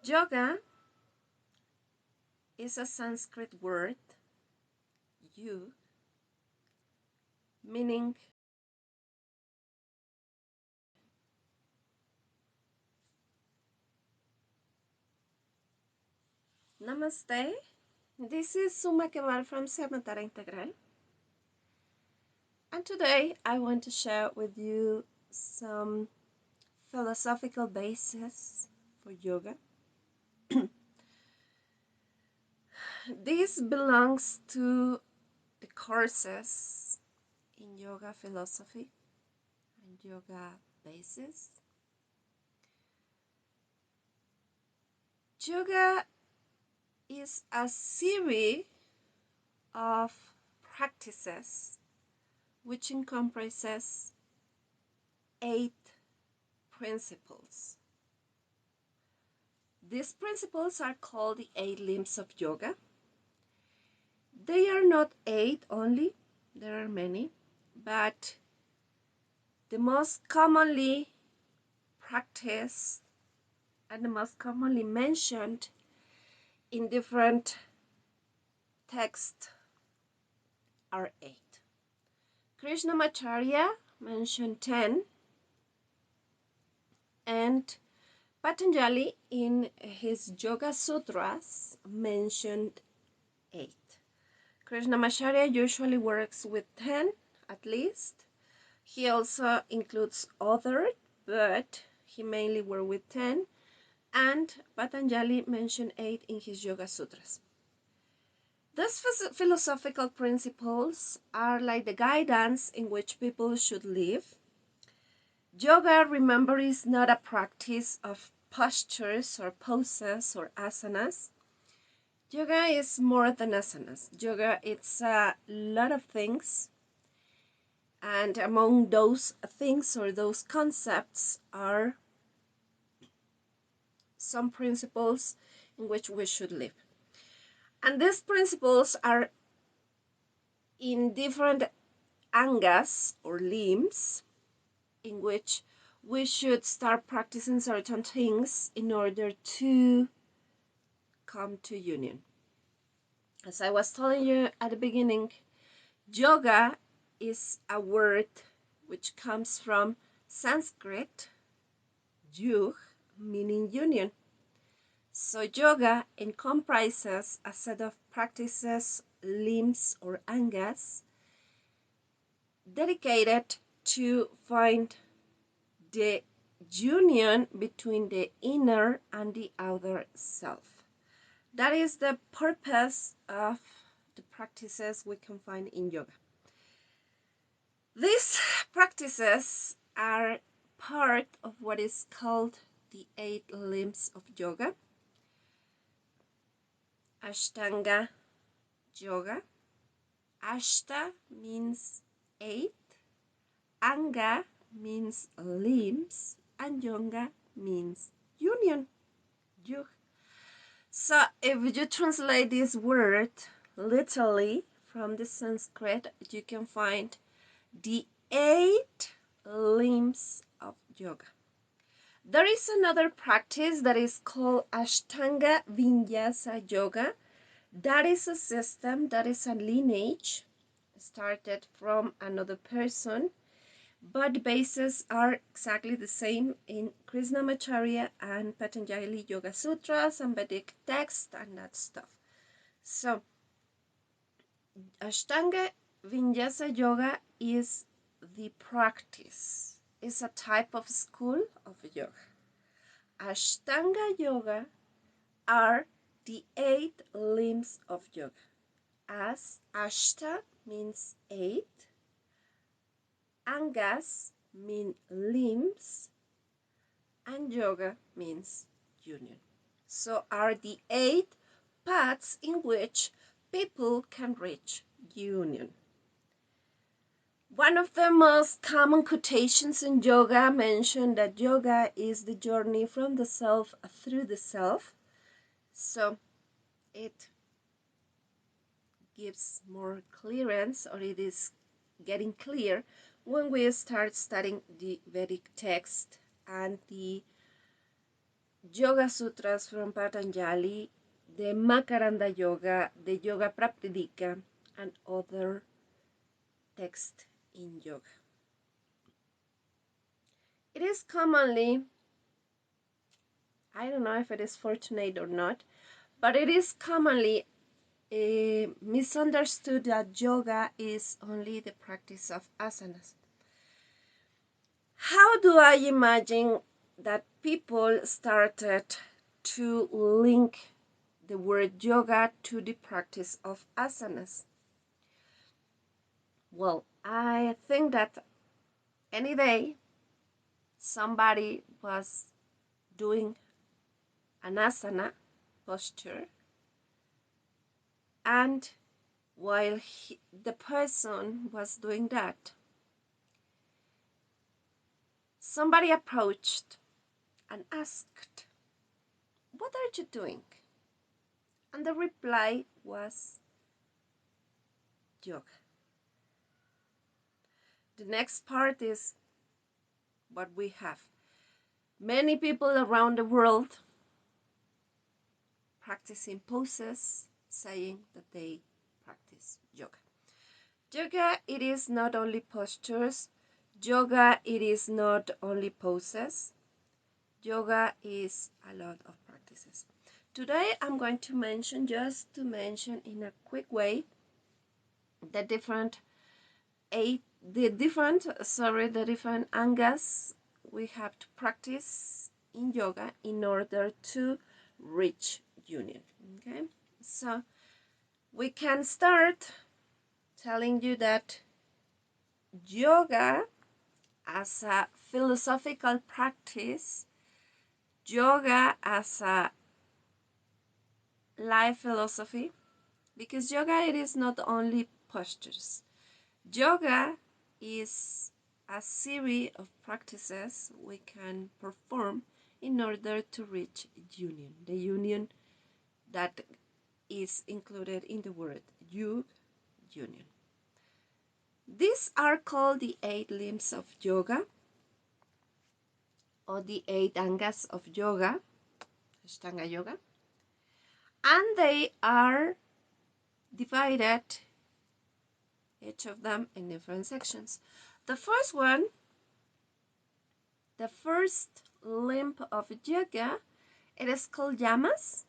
Yoga is a Sanskrit word, yu, meaning Namaste. This is Suma Keval from Sematara Integral. And today I want to share with you some philosophical basis for yoga. This belongs to the courses in yoga philosophy and yoga basis. Yoga is a series of practices which encompasses 8 principles. These principles are called the 8 limbs of yoga. They are not 8 only, there are many, but the most commonly practiced and the most commonly mentioned in different texts are 8. Krishnamacharya mentioned 10, and Patanjali in his Yoga Sutras mentioned 8. Krishnamacharya usually works with 10 at least. He also includes other, but he mainly works with 10. And Patanjali mentioned 8 in his Yoga Sutras. These philosophical principles are like the guidance in which people should live. Yoga, remember, is not a practice of postures or poses or asanas. Yoga is more than asanas. Yoga, it's a lot of things. And among those things or those concepts are some principles in which we should live. And these principles are in different angas or limbs in which we should start practicing certain things in order to come to union. As I was telling you at the beginning, yoga is a word which comes from Sanskrit, yug, meaning union. So yoga encompasses a set of practices, limbs or angas dedicated to find the union between the inner and the outer self. That is the purpose of the practices we can find in yoga. These practices are part of what is called the 8 limbs of yoga. Ashtanga yoga. Ashta means 8, Anga means limbs, and Yoga means union. Yug. So if you translate this word literally from the Sanskrit, you can find the 8 limbs of yoga. There is another practice that is called Ashtanga Vinyasa Yoga. That is a system, that is a lineage started from another person, but the bases are exactly the same in Krishnamacharya and Patanjali Yoga Sutras and Vedic texts and that stuff. So, Ashtanga Vinyasa Yoga is the practice, is a type of school of yoga. Ashtanga Yoga are the 8 limbs of yoga. As Ashta means 8, Angas mean limbs, and yoga means union. So are the 8 paths in which people can reach union. One of the most common quotations in yoga mentioned that yoga is the journey from the self through the self. So it gives more clearance, or it is getting clear when we start studying the Vedic text and the Yoga Sutras from Patanjali, the Makaranda Yoga, the Yoga Praptidika, and other texts in yoga. It is commonly, I don't know if it is fortunate or not, but it is commonly misunderstood that yoga is only the practice of asanas. How do I imagine that people started to link the word yoga to the practice of asanas? Well, I think that any day somebody was doing an asana posture, and while the person was doing that, somebody approached and asked, "What are you doing?" And the reply was, "Yoga." The next part is what we have. Many people around the world practicing poses, saying that they practice yoga. Yoga, it is not only postures. Yoga, it is not only poses. Yoga is a lot of practices. Today, I'm going to mention, just to mention in a quick way, the different angas we have to practice in yoga in order to reach union. Okay, so we can start telling you that yoga as a philosophical practice, yoga as a life philosophy, because yoga, it is not only postures. Yoga is a series of practices we can perform in order to reach union, the union that is included in the word yug, union. These are called the 8 limbs of yoga, or the 8 angas of yoga, Ashtanga yoga, and they are divided, each of them, in different sections. The first one, the first limb of yoga, it is called yamas.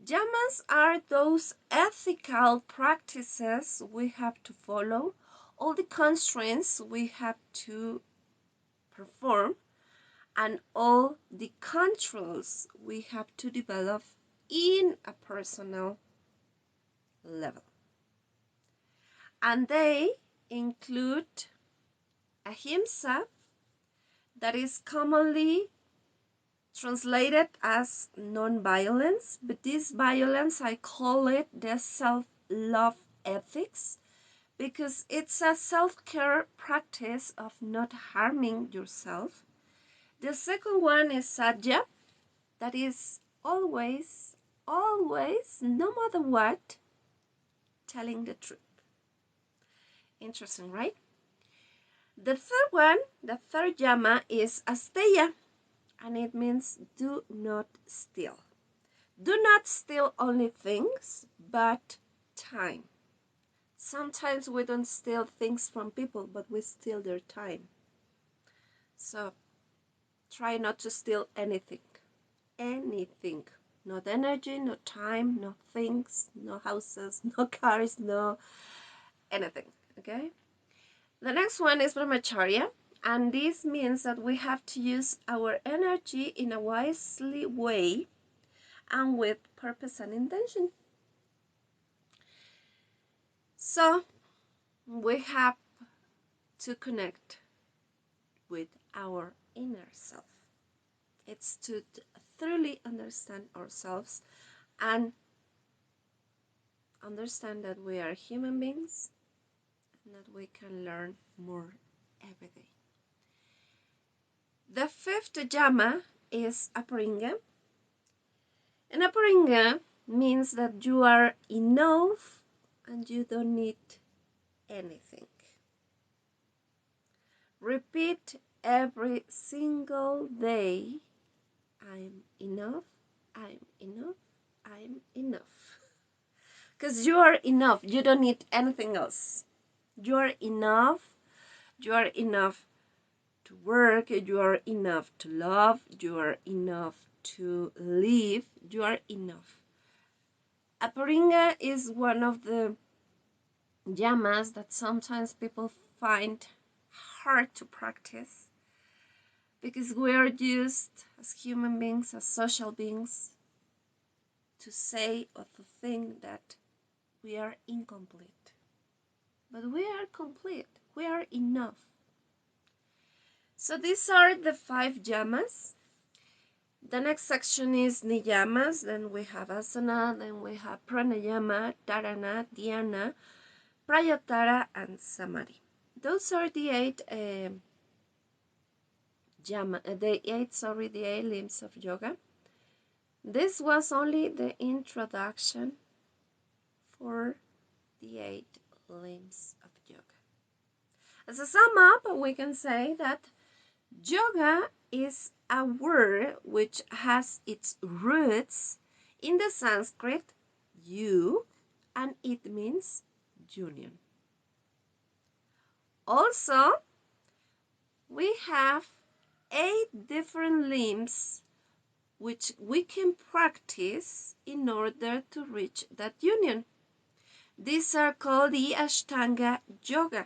Yamas are those ethical practices we have to follow, all the constraints we have to perform, and all the controls we have to develop in a personal level. And they include ahimsa, that is commonly translated as non-violence, but this violence, I call it the self-love ethics, because it's a self-care practice of not harming yourself. The second one is sadhya, that is always, no matter what, telling the truth. Interesting, right? The third one, the third yama, is asteya, and it means do not steal. Do not steal only things, but time. Sometimes we don't steal things from people, but we steal their time. So try not to steal anything. Anything. Not energy, no time, no things, no houses, no cars, no anything. Okay? The next one is brahmacharya, and this means that we have to use our energy in a wisely way and with purpose and intention. So we have to connect with our inner self. It's to thoroughly understand ourselves and understand that we are human beings and that we can learn more every day. The fifth yama is aparinga. And aparinga means that you are enough and you don't need anything. Repeat every single day I'm enough, I'm enough, I'm enough. Because you are enough. You don't need anything else. You are enough. You are enough to work. You are enough to love. You are enough to live. You are enough. Aparinga is one of the yamas that sometimes people find hard to practice because we are used as human beings, as social beings, to say or to think that we are incomplete. But we are complete. We are enough. So these are the 5 yamas. The next section is niyamas. Then we have asana. Then we have pranayama, dharana, dhyana, pratyahara, and samadhi. Those are the 8 the 8 limbs of yoga. This was only the introduction for the 8 limbs of yoga. As a sum up, we can say that yoga is a word which has its roots in the Sanskrit yu, and it means union. Also, we have 8 different limbs which we can practice in order to reach that union. These are called the Ashtanga Yoga.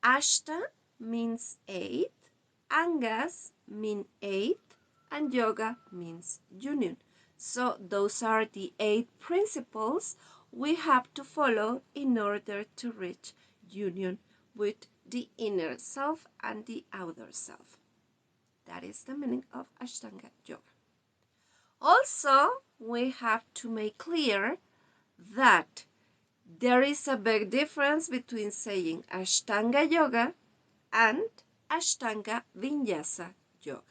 Ashta means 8, Angas mean 8, and Yoga means union. So those are the 8 principles we have to follow in order to reach union with the inner self and the outer self. That is the meaning of Ashtanga Yoga. Also, we have to make clear that there is a big difference between saying Ashtanga Yoga and Ashtanga Vinyasa Yoga.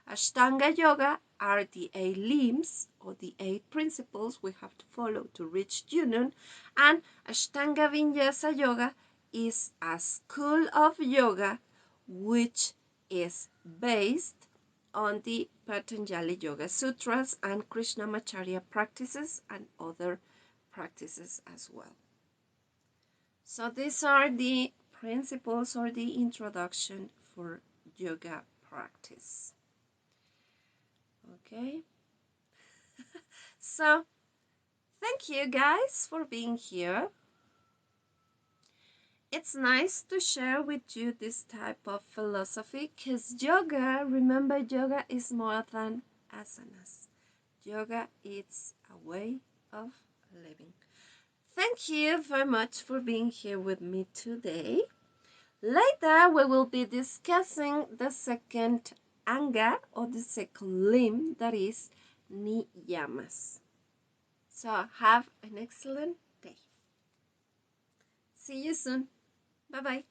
Ashtanga Yoga are the 8 limbs or the 8 principles we have to follow to reach union, and Ashtanga Vinyasa Yoga is a school of yoga which is based on the Patanjali Yoga Sutras and Krishnamacharya practices and other practices as well. So these are the principles or the introduction for yoga practice. Okay. So thank you guys for being here. It's nice to share with you this type of philosophy because yoga, remember, yoga is more than asanas. Yoga is a way of living. Thank you very much for being here with me today. Later, we will be discussing the second anga or the second limb, that is niyamas. So have an excellent day. See you soon. Bye-bye.